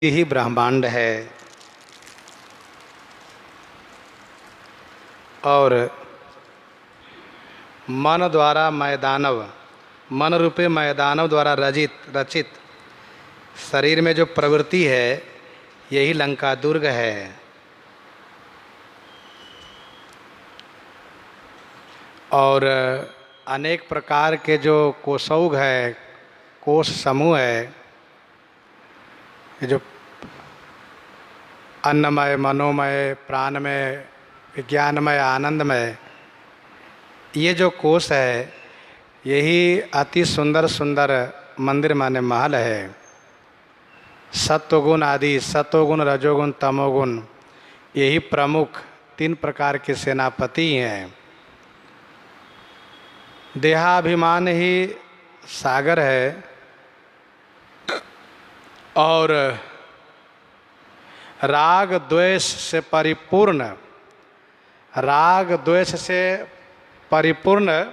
ही ब्रह्मांड है और मन द्वारा मैदानव, मन रूपे मैदानव द्वारा रचित शरीर में जो प्रवृत्ति है यही लंका दुर्ग है। और अनेक प्रकार के जो कोशौघ है, कोश समूह है, ये जो अन्नमय, मनोमय, प्राणमय, विज्ञानमय, आनंदमय, ये जो कोश है यही अति सुंदर सुंदर मंदिर माने महल है। सत्वगुण आदि, सत्वगुण, रजोगुण, तमोगुण, यही प्रमुख 3 प्रकार के सेनापति हैं। देहाभिमान ही सागर है और राग द्वेष से परिपूर्ण, राग द्वेष से परिपूर्ण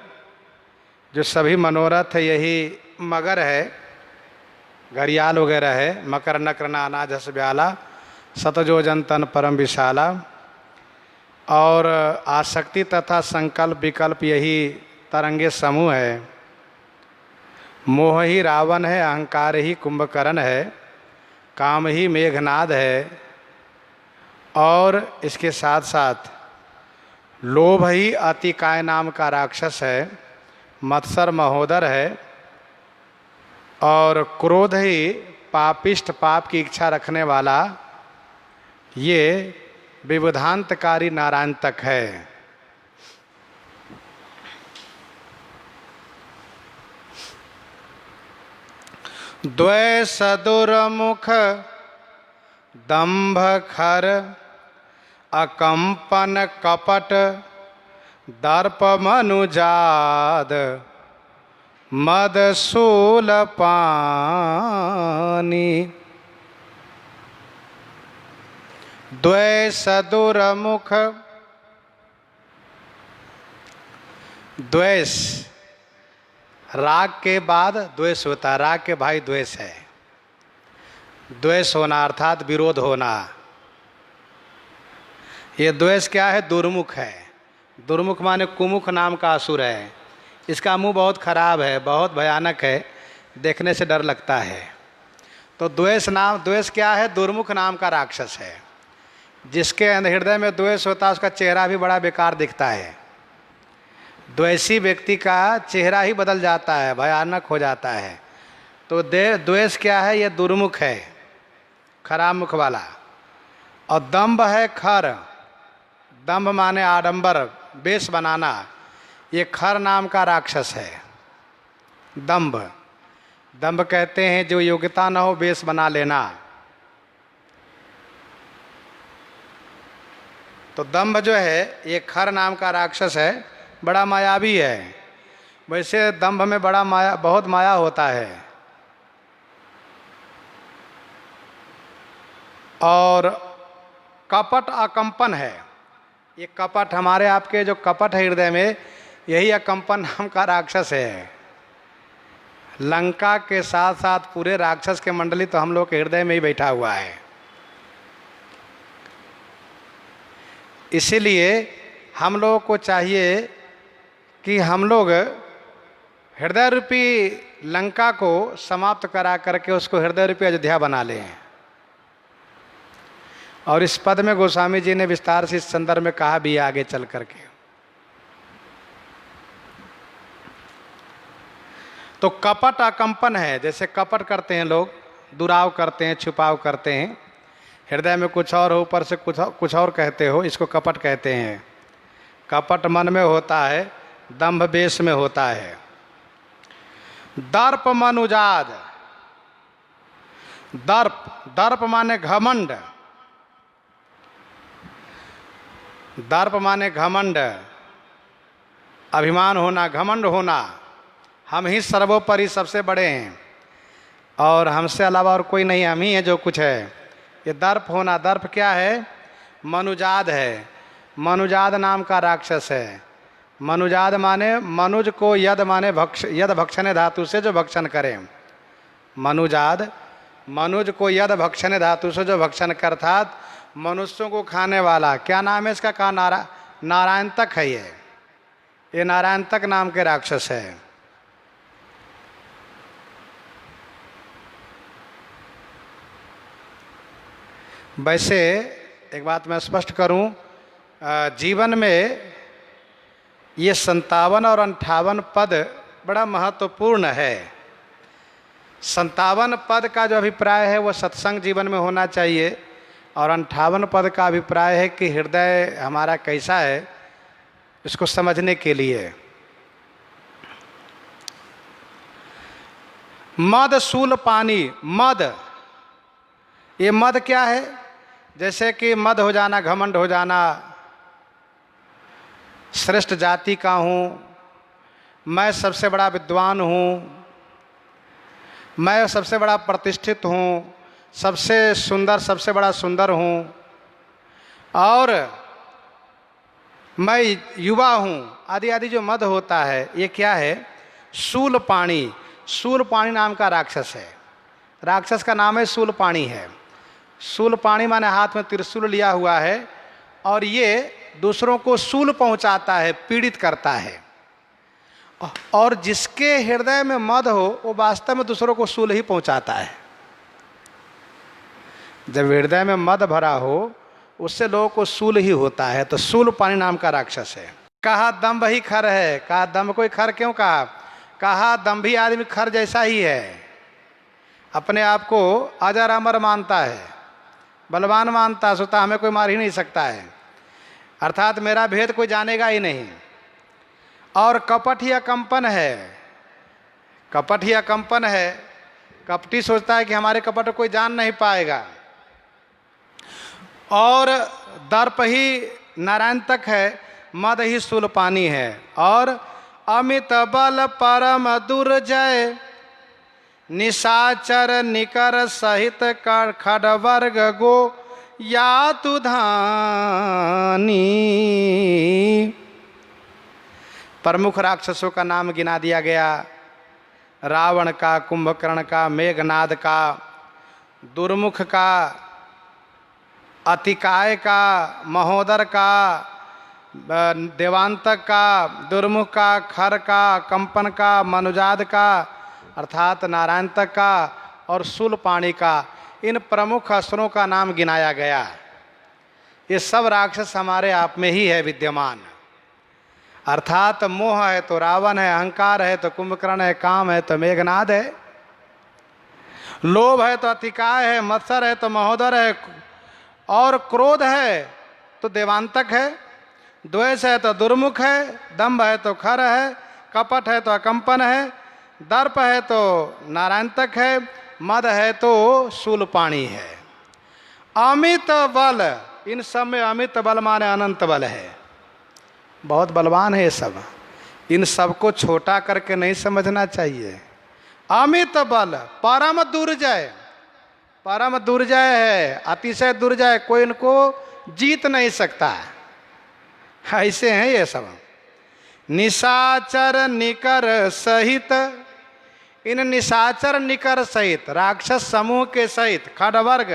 जो सभी मनोरथ है यही मगर है, घड़ियाल वगैरह है। मकर नक्र नाना जस ब्याला, सतजोजन तन परम विशाला। और आसक्ति तथा संकल्प विकल्प यही तरंगे समूह है। मोह ही रावण है, अहंकार ही कुंभकर्ण है, काम ही मेघनाद है और इसके साथ साथ लोभ ही अतिकाय नाम का राक्षस है, मत्सर महोदर है और क्रोध ही पापिष्ट, पाप की इच्छा रखने वाला, ये विबुधांतकारी नारायणतक है। द्वेष दुर्मुख दंभ खर, अकंपन कपट दर्प मनुजाद, मद शूल पानी। द्वेष दुर्मुख, द्वेष राग के बाद द्वेष होता है। राग के भाई द्वेष है। द्वेष होना अर्थात विरोध होना। ये द्वेष क्या है? दुर्मुख है। दुर्मुख माने कुमुख नाम का असुर है। इसका मुंह बहुत खराब है, बहुत भयानक है, देखने से डर लगता है। तो द्वेष क्या है? दुर्मुख नाम का राक्षस है। जिसके हृदय में द्वेष होता है उसका चेहरा भी बड़ा बेकार दिखता है। द्वेषी व्यक्ति का चेहरा ही बदल जाता है, भयानक हो जाता है। तो द्वेष क्या है? ये दुर्मुख है, खराब मुख वाला। और दंभ है खर। दंभ माने आडंबर, वेश बनाना। ये खर नाम का राक्षस है। दंभ, दंभ कहते हैं जो योग्यता न हो वेश बना लेना। तो दंभ जो है ये खर नाम का राक्षस है, बड़ा मायावी है। वैसे दंभ में बड़ा माया, बहुत माया होता है। और कपट अकंपन है। ये कपट, हमारे आपके जो कपट है हृदय में, यही अकंपन नाम का राक्षस है। लंका के साथ साथ पूरे राक्षस के मंडली तो हम लोग के हृदय में ही बैठा हुआ है। इसीलिए हम लोगों को चाहिए कि हम लोग हृदय रूपी लंका को समाप्त करा करके उसको हृदय रूपी अयोध्या बना लें। और इस पद में गोस्वामी जी ने विस्तार से इस संदर्भ में कहा भी आगे चल करके। तो कपट अकंपन है। जैसे कपट करते हैं लोग, दुराव करते हैं, छुपाव करते हैं, हृदय में कुछ और हो, ऊपर से कुछ और कहते हो, इसको कपट कहते हैं। कपट मन में होता है, दंभ वेश में होता है। दर्प मनुजाद, दर्प, दर्प माने घमंड। दर्प माने घमंड, अभिमान होना, घमंड होना। हम ही सर्वोपरि सबसे बड़े हैं और हमसे अलावा और कोई नहीं, हम ही हैं जो कुछ है। ये दर्प होना। दर्प क्या है? मनुजाद है। मनुजाद नाम का राक्षस है। मनुजाद माने मनुज को, यद माने यद भक्षण धातु से जो भक्षण करें। मनुजाद मनुज को यद भक्षण धातु से जो भक्षण कर, अर्थात मनुष्यों को खाने वाला। क्या नाम है इसका? कहा नारायणतक है ये नारायणतक नाम के राक्षस है। वैसे एक बात मैं स्पष्ट करूं, जीवन में ये 57 और 58 पद बड़ा महत्वपूर्ण है। 57 पद का जो अभिप्राय है वो सत्संग जीवन में होना चाहिए, और 58 पद का अभिप्राय है कि हृदय हमारा कैसा है इसको समझने के लिए। मद शूल पानी, मद, ये मद क्या है? जैसे कि मद हो जाना, घमंड हो जाना, श्रेष्ठ जाति का हूँ, मैं सबसे बड़ा विद्वान हूँ, मैं सबसे बड़ा प्रतिष्ठित हूँ, सबसे सुंदर, सबसे बड़ा सुंदर हूँ, और मैं युवा हूँ, आदि आदि जो मद होता है, ये क्या है? शूलपाणी। शूलपाणी नाम का राक्षस है। राक्षस का नाम है शूलपाणी है। शूलपाणी माने हाथ में त्रिशूल लिया हुआ है, और ये दूसरों को शूल पहुंचाता है, पीड़ित करता है। और जिसके हृदय में मद हो वो वास्तव में दूसरों को शूल ही पहुंचाता है। जब हृदय में मद भरा हो उससे लोगों को शूल ही होता है। तो शूलपाणी नाम का राक्षस है। कहा दम्भ ही खर है। कहा दम्भ कोई खर क्यों कहा? कहा दम्भी आदमी खर जैसा ही है, अपने आप को अजर अमर मानता है, बलवान मानता है, सोचता हमें कोई मार ही नहीं सकता है, अर्थात मेरा भेद कोई जानेगा ही नहीं। और कपट ही अकंपन है। कपट ही अकंपन है। कपटी सोचता है कि हमारे कपट को कोई जान नहीं पाएगा। और दर्प ही नारायणतक है, मद ही शूलपाणी है। और अमित बल परम दुर्जय, निशाचर निकर सहित कर खडवर्ग गो या तुधानी। प्रमुख राक्षसों का नाम गिना दिया गया। रावण का, कुंभकर्ण का, मेघनाद का, दुर्मुख का, अतिकाय का, महोदर का, देवांतक का, दुर्मुख का, खर का, कंपन का, मनुजाद का अर्थात नारायणतक का, और शूलपाणी का, इन प्रमुख असुरों का नाम गिनाया गया। ये सब राक्षस हमारे आप में ही है विद्यमान। अर्थात मोह है तो रावण है, अहंकार है तो कुंभकर्ण है, काम है तो मेघनाद है, लोभ है तो अतिकाय है, मत्सर है तो महोदर है, और क्रोध है तो देवांतक है, द्वेष है तो दुर्मुख है, दंभ है तो खर है, कपट है तो अकंपन है, दर्प है तो नारायणतक है, मद है तो शूलपाणी है। अमित बल, इन सब में अमित बल माने अनंत बल है, बहुत बलवान है ये सब। इन सबको छोटा करके नहीं समझना चाहिए। अमित बल, परम दुर्जय, परम दुर्जय है, अतिशय दुर्जय, कोई इनको जीत नहीं सकता। ऐसे हैं ये सब। निशाचर निकर सहित, इन निशाचर निकर सहित, राक्षस समूह के सहित, खडवर्ग,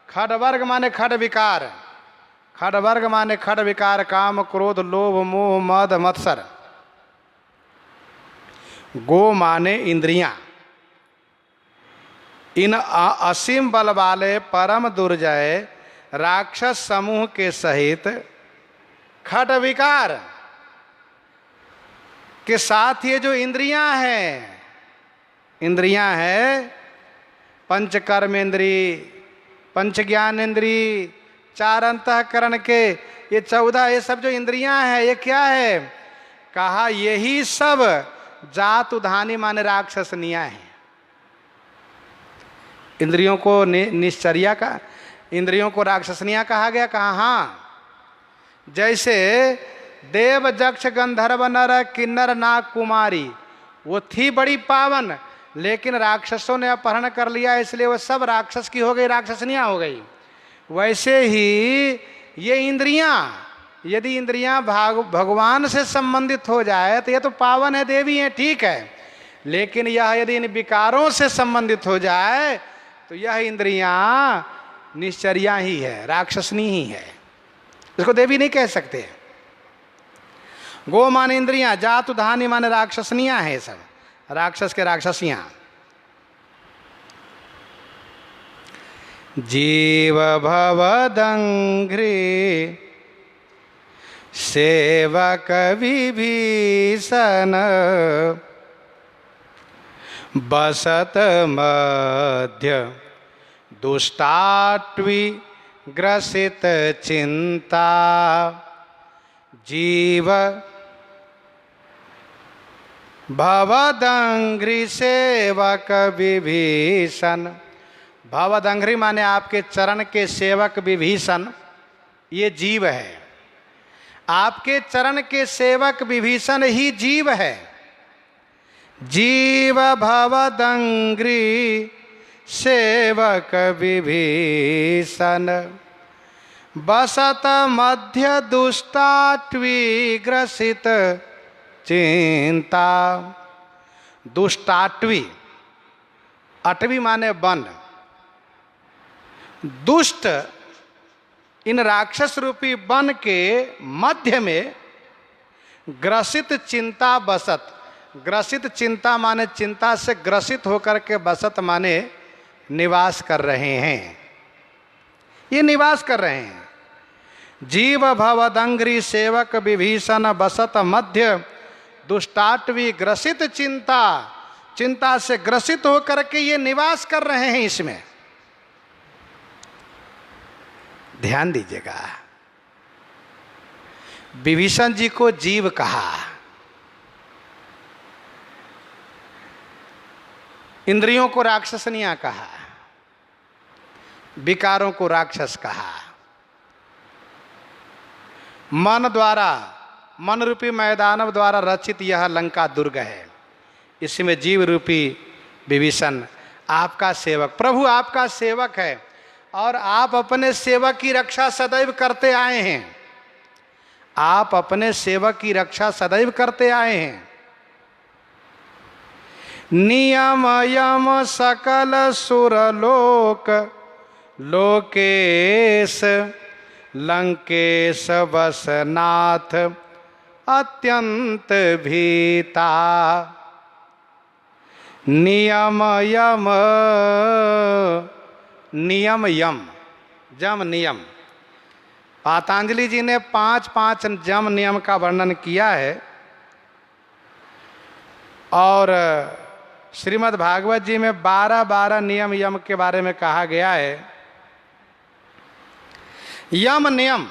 खडवर्ग माने खड विकार, खडवर्ग माने खड विकार, काम क्रोध लोभ मोह मद मत्सर, गो माने इंद्रियां, इन असीम बल वाले परम दुर्जय राक्षस समूह के सहित खड विकार के साथ ये जो इंद्रियां हैं, इंद्रियां हैं पंच कर्मेंद्री, पंच ज्ञानेंद्री, 4 अंतःकरण के, ये 14, ये सब जो इंद्रियां हैं ये क्या है? कहा यही सब जात उधानी माने राक्षसनियां हैं। इंद्रियों को निश्चर्या का, इंद्रियों को राक्षसनियां कहा गया। कहा हाँ, जैसे देव जक्ष गंधर्व नर किन्नर नाग कुमारी, वो थी बड़ी पावन, लेकिन राक्षसों ने अपहरण कर लिया, इसलिए वो सब राक्षस की हो गई, राक्षसनियां हो गई। वैसे ही ये इंद्रियां, यदि इंद्रियां भगवान से संबंधित हो जाए तो ये तो पावन है, देवी है, ठीक है, लेकिन यह यदि इन विकारों से संबंधित हो जाए तो यह इंद्रियां निश्चर्या ही है, राक्षसनी ही है, इसको देवी नहीं कह सकते। गो माने इंद्रियां, जातु धानी माने राक्षसनियां है, सब राक्षस के राक्षसियां। जीव भवदंघ्रि सेवक विभीषण बसत मध्य दुष्टाट्वी ग्रसित चिंता। जीव भवदंघ्रि सेवक विभीषण, भवदंघ्रि माने आपके चरण के सेवक विभीषण, ये जीव है। आपके चरण के सेवक विभीषण ही जीव है। जीव भवदंघ्रि सेवक विभीषण बसत मध्य दुष्टाट्वी ग्रसित चिंता। दुष्टाट्वी, अटवी माने वन, दुष्ट इन राक्षस रूपी वन के मध्य में ग्रसित चिंता बसत। ग्रसित चिंता माने चिंता से ग्रसित होकर के, बसत माने निवास कर रहे हैं, ये निवास कर रहे हैं। जीव भवदंघ्रि सेवक विभीषण बसत मध्य दुष्टाट्वी ग्रसित चिंता, चिंता से ग्रसित होकर के ये निवास कर रहे हैं इसमें। ध्यान दीजिएगा, विभीषण जी को जीव कहा, इंद्रियों को राक्षसनियां कहा, विकारों को राक्षस कहा। मन द्वारा, मन रूपी मैदानव द्वारा रचित यह लंका दुर्ग है, इसमें जीव रूपी विभीषण आपका सेवक, प्रभु आपका सेवक है, और आप अपने सेवक की रक्षा सदैव करते आए हैं। आप अपने सेवक की रक्षा सदैव करते आए हैं। नियम यम सकल सुरलोक लोकेश लंकेश वसनाथ अत्यंत भीता। नियम यम, नियम यम, जम नियम। पातंजलि जी ने 5 जम नियम का वर्णन किया है, और श्रीमद् भागवत जी में 12 नियम यम के बारे में कहा गया है। यम नियम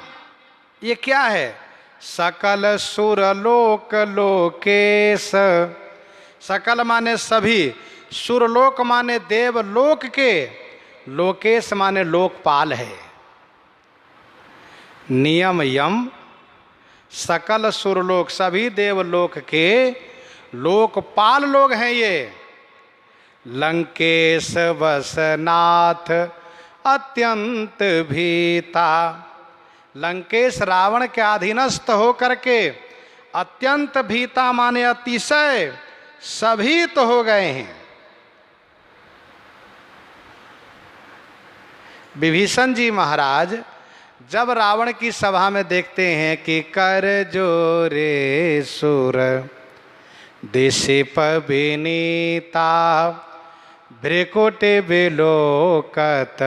ये क्या है? सकल सुर लोक लोकेश, सकल माने सभी, सुरलोक माने देवलोक के, लोकेश माने लोकपाल है। नियम यम सकल सुरलोक, सभी देवलोक के लोकपाल लोग हैं ये। लंकेश वसनाथ अत्यंत भीता, लंकेश रावण के अधीनस्थ होकर के अत्यंत भीता माने अतिशय सभीत हो गए हैं। विभीषण जी महाराज जब रावण की सभा में देखते हैं कि कर जोरे सुर दिशिप विनीता भ्रिकुटि विलोकत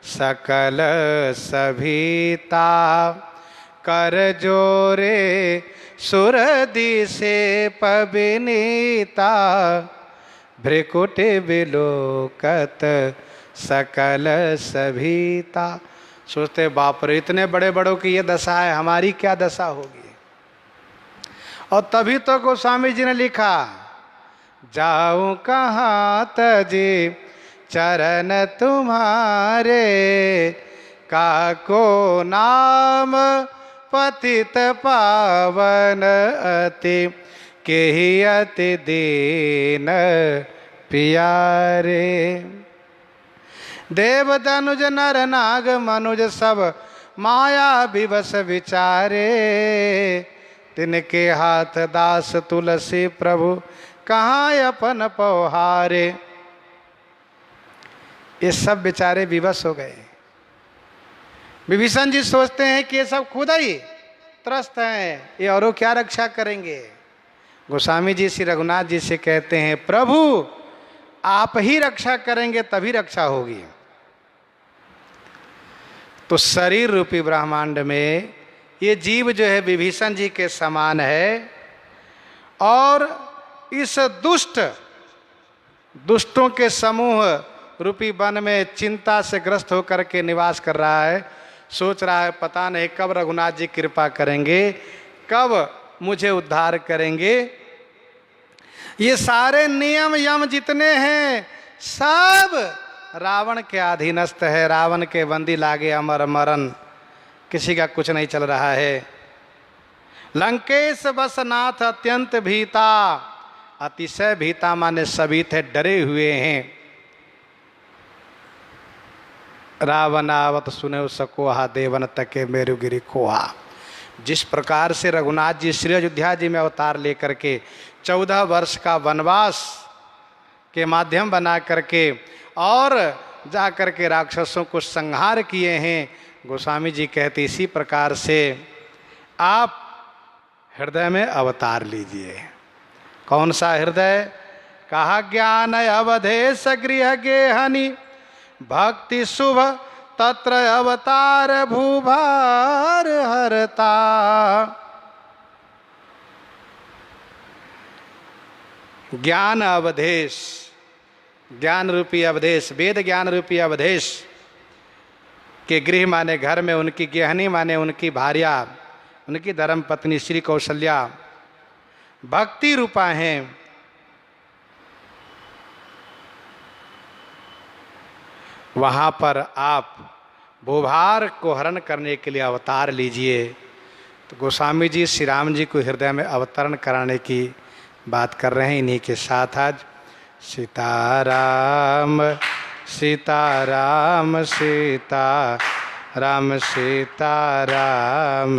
सकल सभीता। कर जोरे सुर दिशिप विनीता भ्रिकुटि विलोकत सकल सभीता। सोचते बाप रे, इतने बड़े बड़ों की ये दशा है, हमारी क्या दशा होगी। और तभी तो गोस्वामी जी ने लिखा, जाऊं कहाँ तजी चरण तुम्हारे, काको नाम पतित पावन अति केहि अति दीन प्यारे। देव दनुज नर नाग मनुज सब माया विवश विचारे, तिनके हाथ दास तुलसी प्रभु कहाँ अपन पौहारे। ये सब बेचारे विवश हो गए। विभीषण जी सोचते हैं कि ये सब खुद ही त्रस्त हैं, ये औरों क्या रक्षा करेंगे। गोस्वामी जी श्री रघुनाथ जी से कहते हैं, प्रभु आप ही रक्षा करेंगे तभी रक्षा होगी। तो शरीर रूपी ब्रह्मांड में ये जीव जो है विभीषण जी के समान है, और इस दुष्टों के समूह रूपी वन में चिंता से ग्रस्त होकर के निवास कर रहा है। सोच रहा है पता नहीं कब रघुनाथ जी कृपा करेंगे, कब मुझे उद्धार करेंगे। ये सारे नियम यम जितने हैं सब रावण के अधीनस्थ है। रावण के बंदी लागे अमर मरण, किसी का कुछ नहीं चल रहा है। लंकेश बसनाथ अत्यंत भीता, अतिशय भीता माने सभी थे डरे हुए हैं। रावणावत सुने सकोहा, देवन तके मेरुगिरी खोहा। जिस प्रकार से रघुनाथ जी श्री अयोध्या जी में अवतार लेकर के 14 वर्ष का वनवास के माध्यम बना करके और जा कर के राक्षसों को संहार किए हैं, गोस्वामी जी कहते इसी प्रकार से आप हृदय में अवतार लीजिए। कौन सा हृदय? कहा ज्ञान अवधेश गृह गेहनि, भक्ति शुभ तत्र अवतार भूभार हरता। ज्ञान अवधेश, ज्ञान रूपी अवधेश, वेद ज्ञान रूपी अवधेश के गृह माने घर में, उनकी गेहनी माने उनकी भार्या, उनकी धर्म पत्नी श्री कौशल्या भक्ति रूपा हैं। वहाँ पर आप भूभार को हरण करने के लिए अवतार लीजिए। तो गोस्वामी जी श्री राम जी को हृदय में अवतरण कराने की बात कर रहे हैं। इन्हीं के साथ आज सीताराम सीताराम सीताराम सीताराम।